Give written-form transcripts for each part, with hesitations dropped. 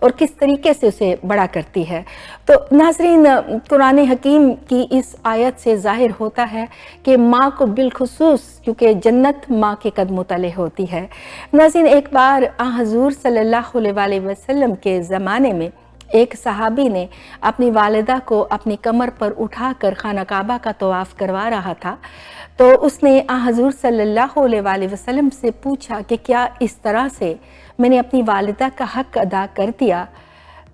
اور کس طریقے سے اسے بڑا کرتی ہے۔ تو ناظرین، قرآن حکیم کی اس آیت سے ظاہر ہوتا ہے کہ ماں کو بالخصوص، کیونکہ جنت ماں کے قدموں تلے ہوتی ہے۔ ناظرین، ایک بار حضور صلی اللہ علیہ وسلم کے زمانے میں ایک صحابی نے اپنی والدہ کو اپنی کمر پر اٹھا کر خانہ کعبہ کا طواف کروا رہا تھا، تو اس نے حضور صلی اللہ علیہ وسلم سے پوچھا کہ کیا اس طرح سے میں نے اپنی والدہ کا حق ادا کر دیا؟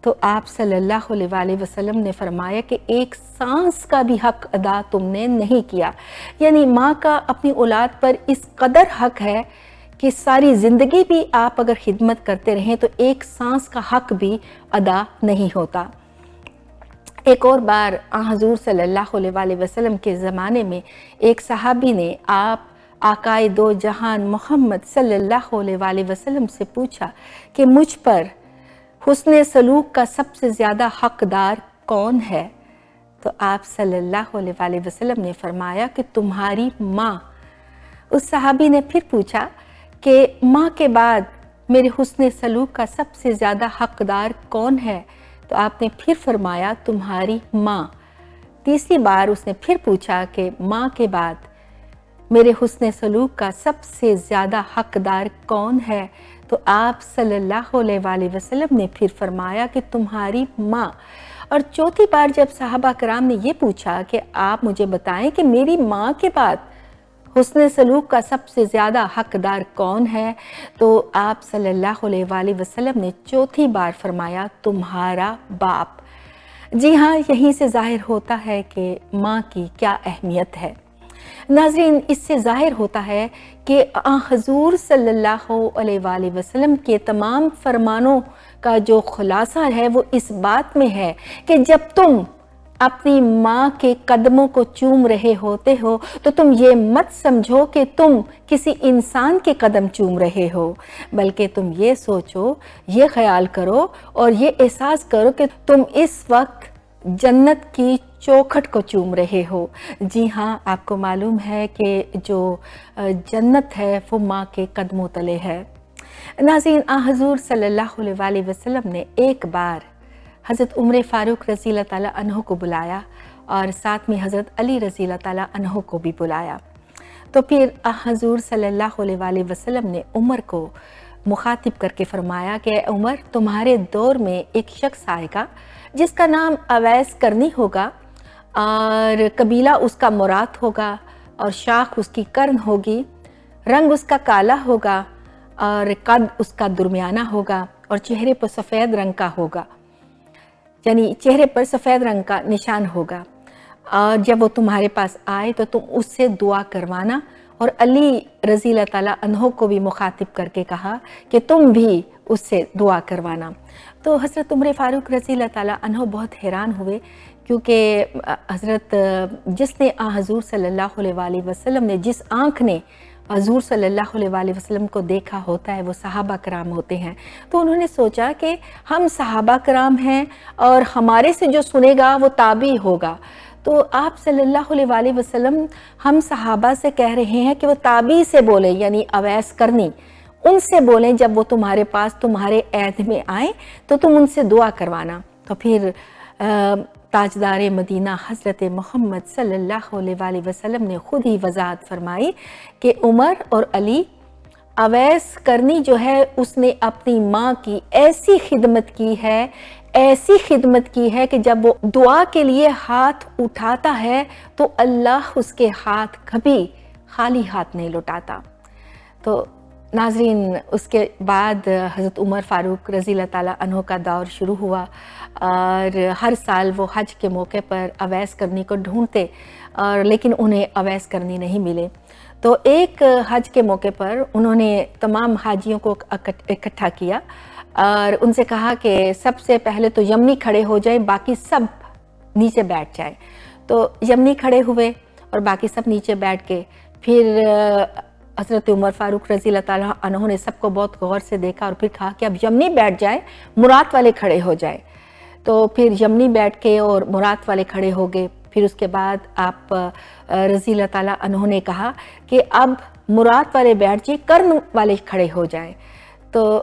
تو آپ صلی اللہ علیہ وسلم نے فرمایا کہ ایک سانس کا بھی حق ادا تم نے نہیں کیا۔ یعنی ماں کا اپنی اولاد پر اس قدر حق ہے کہ ساری زندگی بھی آپ اگر خدمت کرتے رہیں تو ایک سانس کا حق بھی ادا نہیں ہوتا۔ ایک اور بار حضور صلی اللہ علیہ وسلم کے زمانے میں ایک صحابی نے آپ آقائے دو جہان محمد صلی اللہ علیہ وسلم سے پوچھا کہ مجھ پر حسن سلوک کا سب سے زیادہ حقدار کون ہے؟ تو آپ صلی اللہ علیہ وسلم نے فرمایا کہ تمہاری ماں۔ اس صحابی نے پھر پوچھا کہ ماں کے بعد میرے حسن سلوک کا سب سے زیادہ حقدار کون ہے؟ تو آپ نے پھر فرمایا تمہاری ماں۔ تیسری بار اس نے پھر پوچھا کہ ماں کے بعد میرے حسن سلوک کا سب سے زیادہ حقدار کون ہے؟ تو آپ صلی اللہ علیہ وسلم نے پھر فرمایا کہ تمہاری ماں۔ اور چوتھی بار جب صحابہ کرام نے یہ پوچھا کہ آپ مجھے بتائیں کہ میری ماں کے بعد حسن سلوک کا سب سے زیادہ حقدار کون ہے، تو آپ صلی اللہ علیہ وسلم نے چوتھی بار فرمایا تمہارا باپ۔ جی ہاں، یہیں سے ظاہر ہوتا ہے کہ ماں کی کیا اہمیت ہے۔ ناظرین، اس سے ظاہر ہوتا ہے کہ حضور صلی اللہ علیہ وسلم کے تمام فرمانوں کا جو خلاصہ ہے وہ اس بات میں ہے کہ جب تم اپنی ماں کے قدموں کو چوم رہے ہوتے ہو تو تم یہ مت سمجھو کہ تم کسی انسان کے قدم چوم رہے ہو، بلکہ تم یہ سوچو، یہ خیال کرو اور یہ احساس کرو کہ تم اس وقت جنت کی چوکھٹ کو چوم رہے ہو۔ جی ہاں، آپ کو معلوم ہے کہ جو جنت ہے وہ ماں کے قدموں تلے ہے۔ ناظرین، حضور صلی اللہ علیہ وسلم نے ایک بار حضرت عمر فاروق رضی اللہ تعالیٰ عنہ کو بلایا اور ساتھ میں حضرت علی رضی اللہ تعالیٰ عنہ کو بھی بلایا۔ تو پھر حضور صلی اللہ علیہ وسلم نے عمر کو مخاطب کر کے فرمایا کہ اے عمر، تمہارے دور میں ایک شخص آئے گا جس کا نام اویس کرنی ہوگا، اور قبیلہ اس کا مرات ہوگا، اور شاخ اس کی کرن ہوگی، رنگ اس کا کالا ہوگا، اور قد اس کا درمیانہ ہوگا، اور چہرے پر سفید رنگ کا ہوگا، یعنی چہرے پر سفید رنگ کا نشان ہوگا۔ اور جب وہ تمہارے پاس آئے تو تم اس سے دعا کروانا، اور علی رضی اللہ تعالیٰ عنہ کو بھی مخاطب کر کے کہا کہ تم بھی اس سے دعا کروانا۔ تو حضرت عمر فاروق رضی اللہ تعالیٰ عنہ بہت حیران ہوئے، کیونکہ حضرت جس نے حضور صلی اللہ علیہ وسلم نے جس آنکھ نے حضور صلی اللہ علیہ وسلم کو دیکھا ہوتا ہے وہ صحابہ کرام ہوتے ہیں۔ تو انہوں نے سوچا کہ ہم صحابہ کرام ہیں اور ہمارے سے جو سنے گا وہ تابعی ہوگا، تو آپ صلی اللہ علیہ وسلم ہم صحابہ سے کہہ رہے ہیں کہ وہ تابعی سے بولیں، یعنی اویس کرنی، ان سے بولیں جب وہ تمہارے پاس تمہارے عہد میں آئیں تو تم ان سے دعا کروانا۔ تو پھر تاجدار مدینہ حضرت محمد صلی اللہ علیہ وسلم نے خود ہی وضاحت فرمائی کہ عمر اور علی، اویس کرنی جو ہے اس نے اپنی ماں کی ایسی خدمت کی ہے، ایسی خدمت کی ہے کہ جب وہ دعا کے لیے ہاتھ اٹھاتا ہے تو اللہ اس کے ہاتھ کبھی خالی ہاتھ نہیں لوٹاتا۔ تو ناظرین، اس کے بعد حضرت عمر فاروق رضی اللہ تعالیٰ عنہ کا دور شروع ہوا، اور ہر سال وہ حج کے موقع پر اویس کرنی کو ڈھونڈتے، اور لیکن انہیں اویس کرنی نہیں ملے۔ تو ایک حج کے موقع پر انہوں نے تمام حاجیوں کو اکٹھا کیا اور ان سے کہا کہ سب سے پہلے تو یمنی کھڑے ہو جائیں، باقی سب نیچے بیٹھ جائیں۔ تو یمنی کھڑے ہوئے اور باقی سب نیچے بیٹھ کے پھر حضرت عمر فاروق رضی اللہ تعالیٰ عنہ نے سب کو بہت غور سے دیکھا اور پھر کہا کہ اب یمنی بیٹھ جائیں، مرات والے کھڑے ہو جائیں۔ تو پھر یمنی بیٹھ کے اور مرات والے کھڑے ہو گئے۔ پھر اس کے بعد آپ رضی اللہ تعالیٰ عنہ نے کہا کہ اب مرات والے بیٹھ جائیں، کرن والے کھڑے ہو جائیں۔ تو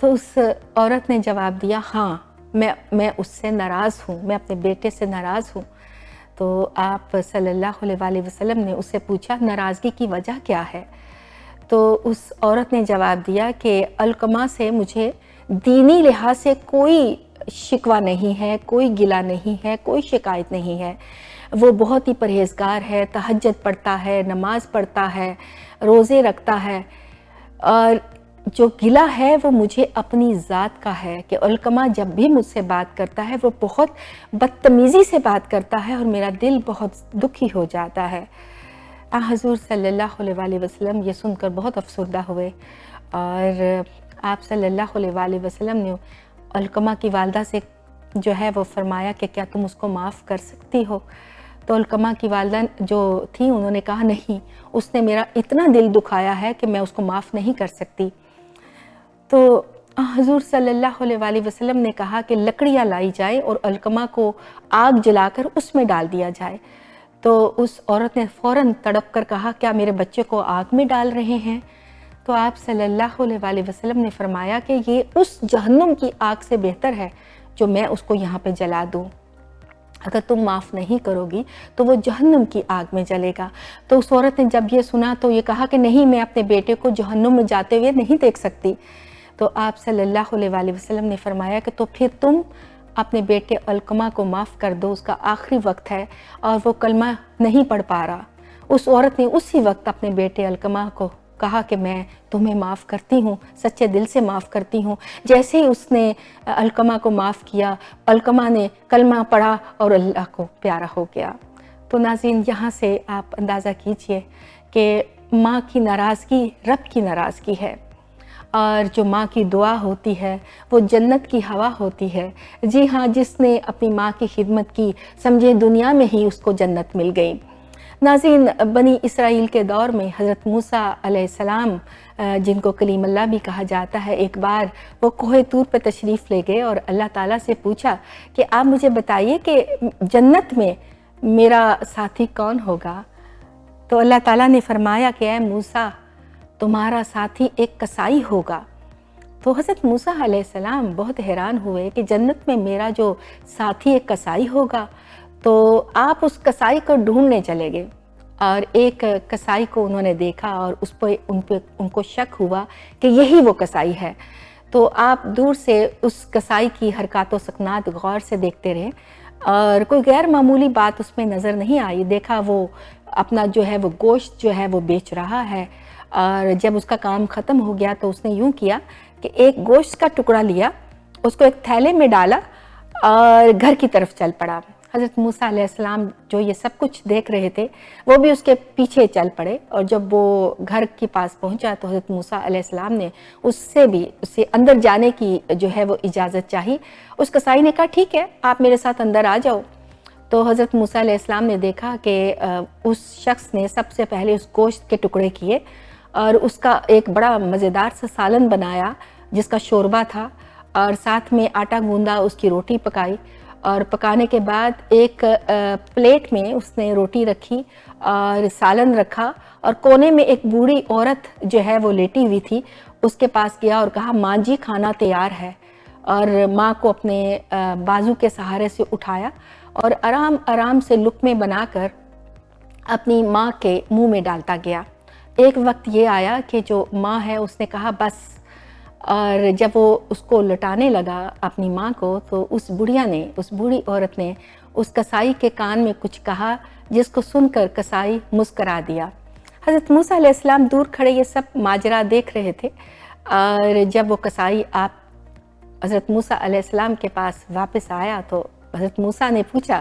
تو اس عورت نے جواب دیا ہاں میں اس سے ناراض ہوں، میں اپنے بیٹے سے ناراض ہوں۔ تو آپ صلی اللہ علیہ وآلہ وسلم نے اس سے پوچھا ناراضگی کی وجہ کیا ہے؟ تو اس عورت نے جواب دیا کہ علقمہ سے مجھے دینی لحاظ سے کوئی شکوہ نہیں ہے، کوئی گلہ نہیں ہے، کوئی شکایت نہیں ہے۔ وہ بہت ہی پرہیزگار ہے، تہجد پڑھتا ہے، نماز پڑھتا ہے، روزے رکھتا ہے، اور جو گلہ ہے وہ مجھے اپنی ذات کا ہے کہ علقمہ جب بھی مجھ سے بات کرتا ہے وہ بہت بدتمیزی سے بات کرتا ہے اور میرا دل بہت دکھی ہو جاتا ہے۔ حضور صلی اللہ علیہ وآلہ وسلم یہ سن کر بہت افسردہ ہوئے، اور آپ صلی اللہ علیہ وآلہ وسلم نے علقمہ کی والدہ سے جو ہے وہ فرمایا کہ کیا تم اس کو معاف کر سکتی ہو؟ تو علقمہ کی والدہ جو تھی انہوں نے کہا نہیں، اس نے میرا اتنا دل دکھایا ہے کہ میں اس کو معاف نہیں کر سکتی۔ تو حضور صلی اللہ علیہ وآلہ وسلم نے کہا کہ لکڑیاں لائی جائے اور علقمہ کو آگ جلا کر اس میں ڈال دیا جائے۔ تو اس عورت نے فوراً تڑپ کر کہا کیا میرے بچے کو آگ میں ڈال رہے ہیں؟ تو آپ صلی اللہ علیہ وآلہ وسلم نے فرمایا کہ یہ اس جہنم کی آگ سے بہتر ہے جو میں اس کو یہاں پہ جلا دوں۔ اگر تم معاف نہیں کرو گی تو وہ جہنم کی آگ میں جلے گا۔ تو اس عورت نے جب یہ سنا تو یہ کہا کہ نہیں، میں اپنے بیٹے کو جہنم میں جاتے ہوئے نہیں دیکھ سکتی۔ تو آپ صلی اللہ علیہ وآلہ وسلم نے فرمایا کہ تو پھر تم اپنے بیٹے علقمہ کو معاف کر دو، اس کا آخری وقت ہے اور وہ کلمہ نہیں پڑھ پا رہا۔ اس عورت نے اسی وقت اپنے بیٹے علقمہ کو کہا کہ میں تمہیں معاف کرتی ہوں، سچے دل سے معاف کرتی ہوں۔ جیسے ہی اس نے علقمہ کو معاف کیا، علقمہ نے کلمہ پڑھا اور اللہ کو پیارا ہو گیا۔ تو ناظرین، یہاں سے آپ اندازہ کیجئے کہ ماں کی ناراضگی رب کی ناراضگی ہے، اور جو ماں کی دعا ہوتی ہے وہ جنت کی ہوا ہوتی ہے۔ جی ہاں، جس نے اپنی ماں کی خدمت کی سمجھے دنیا میں ہی اس کو جنت مل گئی۔ ناظرین، بنی اسرائیل کے دور میں حضرت موسیٰ علیہ السلام، جن کو کلیم اللہ بھی کہا جاتا ہے، ایک بار وہ کوہ طور پہ تشریف لے گئے اور اللہ تعالیٰ سے پوچھا کہ آپ مجھے بتائیے کہ جنت میں میرا ساتھی کون ہوگا؟ تو اللہ تعالیٰ نے فرمایا کہ اے موسیٰ، تمہارا ساتھی ایک کسائی ہوگا۔ تو حضرت موسیٰ علیہ السلام بہت حیران ہوئے کہ جنت میں میرا جو ساتھی ایک کسائی ہوگا۔ تو آپ اس کسائی کو ڈھونڈنے چلے گئے، اور ایک کسائی کو انہوں نے دیکھا اور ان کو شک ہوا کہ یہی وہ کسائی ہے۔ تو آپ دور سے اس کسائی کی حرکات و سکنات غور سے دیکھتے رہے، اور کوئی غیر معمولی بات اس میں نظر نہیں آئی۔ دیکھا وہ اپنا جو ہے وہ گوشت جو ہے وہ بیچ رہا ہے، اور جب اس کا کام ختم ہو گیا تو اس نے یوں کیا کہ ایک گوشت کا ٹکڑا لیا، اس کو ایک تھیلے میں ڈالا اور گھر کی طرف چل پڑا۔ حضرت موسیٰ علیہ السلام جو یہ سب کچھ دیکھ رہے تھے وہ بھی اس کے پیچھے چل پڑے، اور جب وہ گھر کے پاس پہنچا تو حضرت موسیٰ علیہ السلام نے اسے اندر جانے کی جو ہے وہ اجازت چاہی۔ اس کسائی نے کہا ٹھیک ہے، آپ میرے ساتھ اندر آ جاؤ۔ تو حضرت موسیٰ علیہ السلام نے دیکھا کہ اس شخص نے سب سے پہلے اس گوشت کے ٹکڑے کیے اور اس کا ایک بڑا مزیدار سا سالن بنایا جس کا شوربہ تھا، اور ساتھ میں آٹا گوندا اس کی روٹی پکائی، اور پکانے کے بعد ایک پلیٹ میں اس نے روٹی رکھی اور سالن رکھا، اور کونے میں ایک بوڑھی عورت جو ہے وہ لیٹی ہوئی تھی، اس کے پاس گیا اور کہا ماں جی کھانا تیار ہے، اور ماں کو اپنے بازو کے سہارے سے اٹھایا اور آرام آرام سے لقمے بنا کر اپنی ماں کے منہ میں ڈالتا گیا۔ ایک وقت یہ آیا کہ جو ماں ہے اس نے کہا بس، اور جب وہ اس کو لٹانے لگا اپنی ماں کو، تو اس بوڑھی عورت نے اس کسائی کے کان میں کچھ کہا جس کو سن کر کسائی مسکرا دیا۔ حضرت موسیٰ علیہ السلام دور کھڑے یہ سب ماجرا دیکھ رہے تھے، اور جب وہ کسائی حضرت موسیٰ علیہ السلام کے پاس واپس آیا تو حضرت موسیٰ نے پوچھا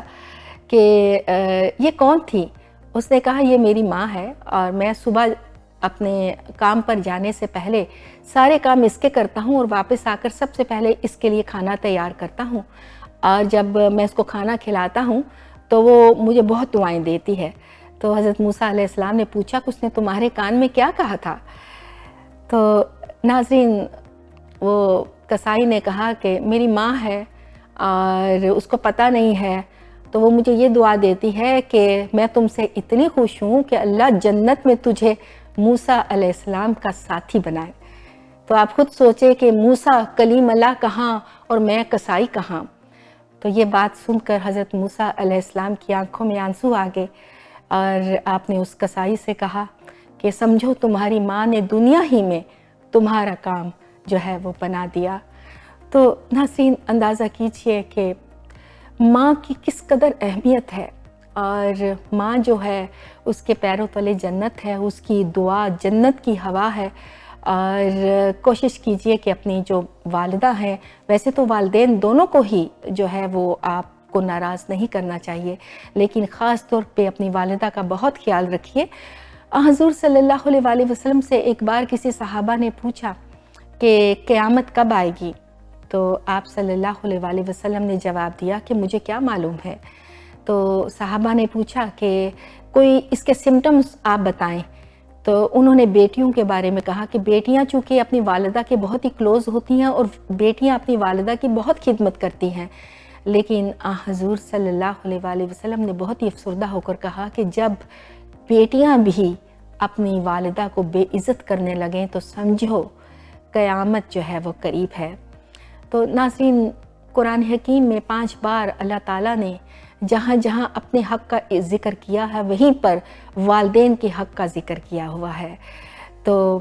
کہ یہ کون تھی؟ اس نے کہا یہ میری ماں ہے، اور میں صبح اپنے کام پر جانے سے پہلے سارے کام اس کے کرتا ہوں، اور واپس آ کر سب سے پہلے اس کے لیے کھانا تیار کرتا ہوں، اور جب میں اس کو کھانا کھلاتا ہوں تو وہ مجھے بہت دعائیں دیتی ہے۔ تو حضرت موسیٰ علیہ السلام نے پوچھا کہ اس نے تمہارے کان میں کیا کہا تھا؟ تو ناظرین، وہ کسائی نے کہا کہ میری ماں ہے اور اس کو پتہ نہیں ہے، تو وہ مجھے یہ دعا دیتی ہے کہ میں تم سے اتنی خوش ہوں کہ اللہ جنت میں تجھے موسیٰ علیہ السلام کا ساتھی بنائے۔ تو آپ خود سوچیں کہ موسیٰ کلیم اللہ کہاں اور میں کسائی کہاں۔ تو یہ بات سن کر حضرت موسیٰ علیہ السلام کی آنکھوں میں آنسو آ گئے، اور آپ نے اس کسائی سے کہا کہ سمجھو تمہاری ماں نے دنیا ہی میں تمہارا کام جو ہے وہ بنا دیا۔ تو ناظرین اندازہ کیجئے کہ ماں کی کس قدر اہمیت ہے، اور ماں جو ہے اس کے پیروں تلے جنت ہے، اس کی دعا جنت کی ہوا ہے۔ اور کوشش کیجئے کہ اپنی جو والدہ ہیں، ویسے تو والدین دونوں کو ہی جو ہے وہ آپ کو ناراض نہیں کرنا چاہیے، لیکن خاص طور پہ اپنی والدہ کا بہت خیال رکھیے۔ حضور صلی اللہ علیہ وآلہ وسلم سے ایک بار کسی صحابہ نے پوچھا کہ قیامت کب آئے گی؟ تو آپ صلی اللہ علیہ وآلہ وسلم نے جواب دیا کہ مجھے کیا معلوم ہے۔ تو صحابہ نے پوچھا کہ کوئی اس کے سمٹمز آپ بتائیں۔ تو انہوں نے بیٹیوں کے بارے میں کہا کہ بیٹیاں چونکہ اپنی والدہ کے بہت ہی کلوز ہوتی ہیں، اور بیٹیاں اپنی والدہ کی بہت خدمت کرتی ہیں، لیکن حضور صلی اللہ علیہ وآلہ وسلم نے بہت ہی افسردہ ہو کر کہا کہ جب بیٹیاں بھی اپنی والدہ کو بے عزت کرنے لگیں تو سمجھو قیامت جو ہے وہ قریب ہے۔ تو ناظرین قرآن حکیم میں 5 بار اللہ تعالیٰ نے جہاں جہاں اپنے حق کا ذکر کیا ہے، وہیں پر والدین کے حق کا ذکر کیا ہوا ہے۔ تو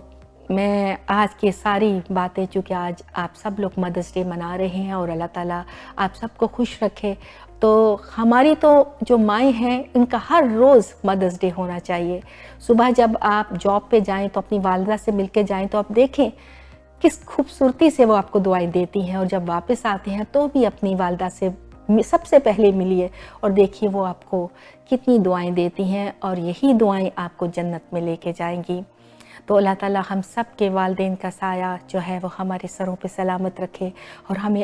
میں آج کی ساری باتیں، چونکہ آج آپ سب لوگ مدرس ڈے منا رہے ہیں اور اللہ تعالیٰ آپ سب کو خوش رکھے، تو ہماری تو جو مائیں ہیں ان کا ہر روز مدرس ڈے ہونا چاہیے۔ صبح جب آپ جاب پہ جائیں تو اپنی والدہ سے مل کے جائیں تو آپ دیکھیں کس خوبصورتی سے وہ آپ کو دعائیں دیتی ہیں، اور جب واپس آتے ہیں تو بھی اپنی والدہ سے سب سے پہلے ملیے اور دیکھیے وہ آپ کو کتنی دعائیں دیتی ہیں، اور یہی دعائیں آپ کو جنت میں لے کے جائیں گی۔ تو اللہ تعالیٰ ہم سب کے والدین کا سایہ جو ہے وہ ہمارے سروں پہ سلامت رکھے، اور ہمیں